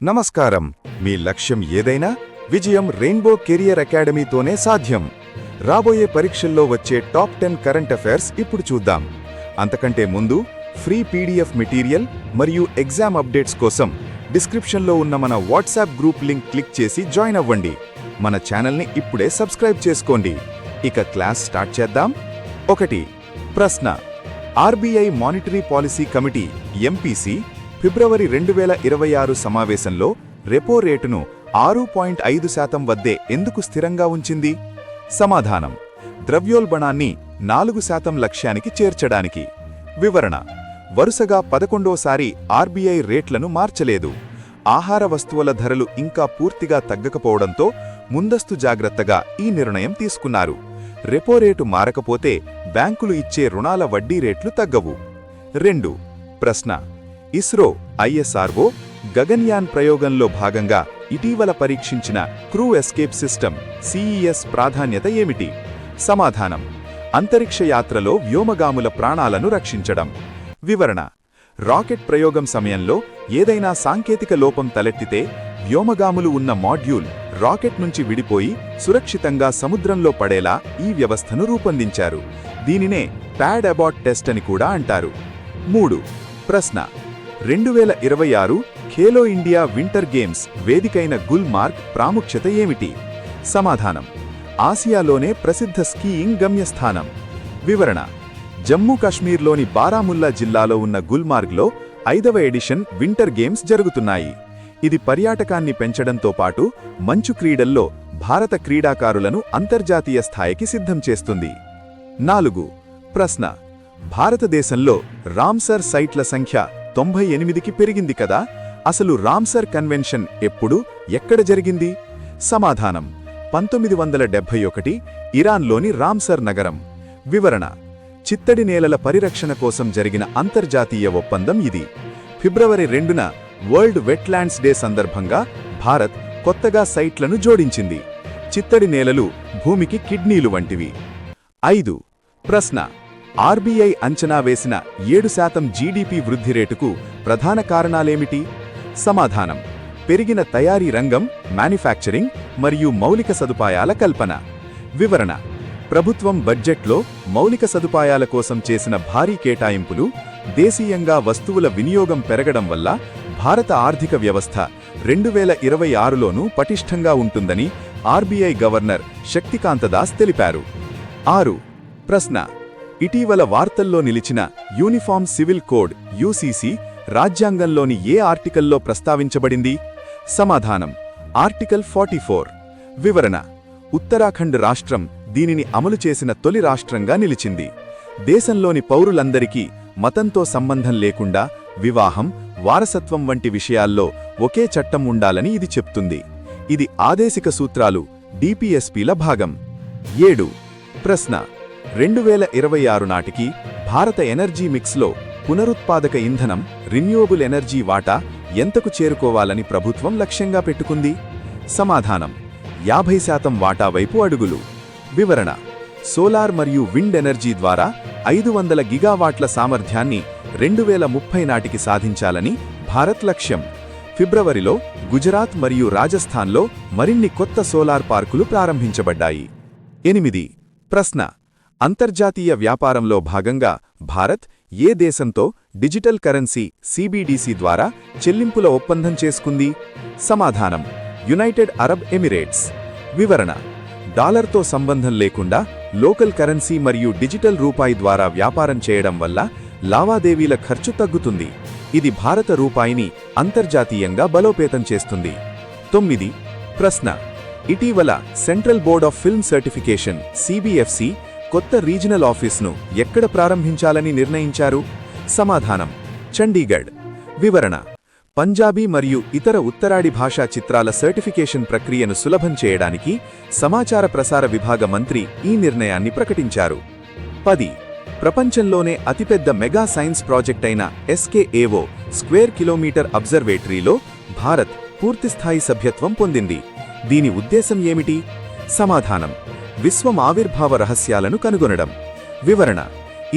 నమస్కారం. మీ లక్ష్యం ఏదైనా విజయం రెయిన్బో కెరియర్ అకాడమీతోనే సాధ్యం. రాబోయే పరీక్షల్లో వచ్చే టాప్ 10 కరెంట్ అఫైర్స్ ఇప్పుడు చూద్దాం. అంతకంటే ముందు ఫ్రీ పీడీఎఫ్ మెటీరియల్ మరియు ఎగ్జామ్ అప్డేట్స్ కోసం డిస్క్రిప్షన్లో ఉన్న మన వాట్సాప్ గ్రూప్ లింక్ క్లిక్ చేసి జాయిన్ అవ్వండి. మన ఛానల్ని ఇప్పుడే సబ్స్క్రైబ్ చేసుకోండి. ఇక క్లాస్ స్టార్ట్ చేద్దాం. 1. ప్రశ్న. RBI monetary policy committee MPC ఫిబ్రవరి 2026 సమావేశంలో రెపో రేటును 6.5% వద్దే ఎందుకు స్థిరంగా ఉంచింది? సమాధానం: ద్రవ్యోల్బణాన్ని 4% లక్ష్యానికి చేర్చడానికి. వివరణ: వరుసగా 11వ ఆర్బీఐ రేట్లను మార్చలేదు. ఆహార వస్తువుల ధరలు ఇంకా పూర్తిగా తగ్గకపోవడంతో ముందస్తు జాగ్రత్తగా ఈ నిర్ణయం తీసుకున్నారు. రెపో రేటు మారకపోతే బ్యాంకులు ఇచ్చే రుణాల వడ్డీ రేట్లు తగ్గవు. 2. ప్రశ్న. ఇస్రో ఐఎస్ఆర్ఓ గగన్యాన్ ప్రయోగంలో భాగంగా ఇటీవల పరీక్షించిన క్రూ ఎస్కేప్ సిస్టమ్ సిఈఎస్ ప్రాధాన్యత ఏమిటి? సమాధానం: అంతరిక్ష యాత్రలో వ్యోమగాముల ప్రాణాలను రక్షించడం. వివరణ: రాకెట్ ప్రయోగం సమయంలో ఏదైనా సాంకేతిక లోపం తలెత్తితే వ్యోమగాములు ఉన్న మాడ్యూల్ రాకెట్ నుంచి విడిపోయి సురక్షితంగా సముద్రంలో పడేలా ఈ వ్యవస్థను రూపొందించారు. దీనినే ప్యాడ్ అబార్ట్ టెస్ట్ అని కూడా అంటారు. 3. ప్రశ్న. 2026 ఖేలో ఇండియా వింటర్ గేమ్స్ వేదికైన గుల్మార్గ్ ప్రాముఖ్యత ఏమిటి? సమాధానం: ఆసియాలోనే ప్రసిద్ధ స్కీయింగ్ గమ్యస్థానం. వివరణ: జమ్మూ కాశ్మీర్లోని బారాముల్లా జిల్లాలో ఉన్న గుల్మార్గ్లో 5వ ఎడిషన్ వింటర్ గేమ్స్ జరుగుతున్నాయి. ఇది పర్యాటకాన్ని పెంచడంతో పాటు మంచు క్రీడల్లో భారత క్రీడాకారులను అంతర్జాతీయ స్థాయికి సిద్ధం చేస్తుంది. 4. ప్రశ్న. భారతదేశంలో రామ్సర్ సైట్ల సంఖ్య 98కి పెరిగింది కదా? అసలు రామ్సర్ కన్వెన్షన్ ఎప్పుడు, ఎక్కడ జరిగింది? సమాధానం: 1971 ఇరాన్లోని రామ్సర్ నగరం. వివరణ: చిత్తడి నేలల పరిరక్షణ కోసం జరిగిన అంతర్జాతీయ ఒప్పందం ఇది. ఫిబ్రవరి 2న వరల్డ్ వెట్లాండ్స్ డే సందర్భంగా భారత్ కొత్తగా సైట్లను జోడించింది. చిత్తడి నేలలు భూమికి కిడ్నీలు వంటివి. 5. ప్రశ్న. ఆర్బీఐ అంచనా వేసిన 7% జీడీపీ వృద్ధి రేటుకు ప్రధాన కారణాలేమిటి? సమాధానం: పెరిగిన తయారీ రంగం, మ్యానుఫ్యాక్చరింగ్ మరియు మౌలిక సదుపాయాల కల్పన. వివరణ: ప్రభుత్వం బడ్జెట్లో మౌలిక సదుపాయాల కోసం చేసిన భారీ కేటాయింపులు, దేశీయంగా వస్తువుల వినియోగం పెరగడం వల్ల భారత ఆర్థిక వ్యవస్థ 2026లోనూ పటిష్టంగా ఉంటుందని ఆర్బీఐ గవర్నర్ శక్తికాంత దాస్ తెలిపారు. 6. ప్రశ్న. ఇటీవల వార్తల్లో నిలిచిన యూనిఫామ్ సివిల్ కోడ్ యూసీసీ రాజ్యాంగంలోని ఏ ఆర్టికల్లో ప్రస్తావించబడింది? సమాధానం: ఆర్టికల్ 44. వివరణ: ఉత్తరాఖండ్ రాష్ట్రం దీనిని అమలు చేసిన తొలి రాష్ట్రంగా నిలిచింది. దేశంలోని పౌరులందరికీ మతంతో సంబంధం లేకుండా వివాహం, వారసత్వం వంటి విషయాల్లో ఒకే చట్టం ఉండాలని ఇది చెప్తుంది. ఇది ఆదేశిక సూత్రాలు డిపిఎస్పీల భాగం. 7. ప్రశ్న. 2026 నాటికి భారత ఎనర్జీ మిక్స్లో పునరుత్పాదక ఇంధనం, రిన్యూవబుల్ ఎనర్జీ వాటా ఎంతకు చేరుకోవాలని ప్రభుత్వం లక్ష్యంగా పెట్టుకుంది? సమాధానం: 50% వాటా వైపు అడుగులు. వివరణ: సోలార్ మరియు విండ్ ఎనర్జీ ద్వారా 500 గిగావాట్ల సామర్థ్యాన్ని 2030 నాటికి సాధించాలని భారత్ లక్ష్యం. ఫిబ్రవరిలో గుజరాత్ మరియు రాజస్థాన్లో మరిన్ని కొత్త సోలార్ పార్కులు ప్రారంభించబడ్డాయి. 8. ప్రశ్న. అంతర్జాతీయ వ్యాపారంలో భాగంగా భారత్ ఏ దేశంతో డిజిటల్ కరెన్సీ సిబిడిసి ద్వారా చెల్లింపుల ఒప్పందం చేసుకుంది? సమాధానం: యునైటెడ్ అరబ్ ఎమిరేట్స్. వివరణ: డాలర్తో సంబంధం లేకుండా లోకల్ కరెన్సీ మరియు డిజిటల్ రూపాయి ద్వారా వ్యాపారం చేయడం వల్ల లావాదేవీల ఖర్చు తగ్గుతుంది. ఇది భారత రూపాయిని అంతర్జాతీయంగా బలోపేతం చేస్తుంది. 9. ప్రశ్న. ఇటీవల central board of film certification CBFC కొత్త రీజనల్ ఆఫీస్ను ఎక్కడ ప్రారంభించాలని నిర్ణయించారు? సమాధానం: చండీగఢ్. వివరణ: పంజాబీ మరియు ఇతర ఉత్తరాడి భాషా చిత్రాల సర్టిఫికేషన్ ప్రక్రియను సులభం చేయడానికి సమాచార ప్రసార విభాగ మంత్రి ఈ నిర్ణయాన్ని ప్రకటించారు. 10. ప్రపంచంలోనే అతిపెద్ద మెగా సైన్స్ ప్రాజెక్ట్ అయిన ఎస్కేఏఓ స్క్వేర్ కిలోమీటర్ అబ్జర్వేటరీలో భారత్ పూర్తిస్థాయి సభ్యత్వం పొందింది. దీని ఉద్దేశం ఏమిటి? సమాధానం: విశ్వం ఆవిర్భావ రహస్యాలను కనుగొనడం. వివరణ: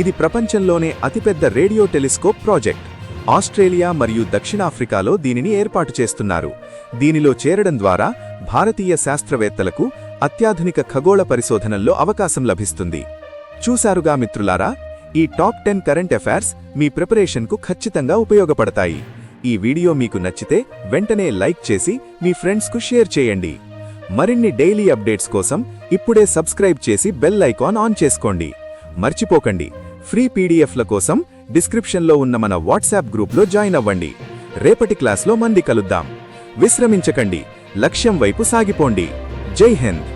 ఇది ప్రపంచంలోనే అతిపెద్ద రేడియో టెలిస్కోప్ ప్రాజెక్ట్. ఆస్ట్రేలియా మరియు దక్షిణాఫ్రికాలో దీనిని ఏర్పాటు చేస్తున్నారు. దీనిలో చేరడం ద్వారా భారతీయ శాస్త్రవేత్తలకు అత్యాధునిక ఖగోళ పరిశోధనల్లో అవకాశం లభిస్తుంది. చూశారుగా మిత్రులారా, ఈ టాప్ 10 కరెంట్ అఫైర్స్ మీ ప్రిపరేషన్కు ఖచ్చితంగా ఉపయోగపడతాయి. ఈ వీడియో మీకు నచ్చితే వెంటనే లైక్ చేసి మీ ఫ్రెండ్స్కు షేర్ చేయండి. మరిన్ని డైలీ అప్డేట్స్ కోసం ఇప్పుడే సబ్స్క్రైబ్ చేసి బెల్ ఐకాన్ ఆన్ చేసుకోండి. మర్చిపోకండి, ఫ్రీ పీడీఎఫ్ల కోసం డిస్క్రిప్షన్లో ఉన్న మన వాట్సాప్ గ్రూప్లో జాయిన్ అవ్వండి. రేపటి క్లాస్లో మళ్ళీ కలుద్దాం. విశ్రమించకండి, లక్ష్యం వైపు సాగిపోండి. జై హింద్.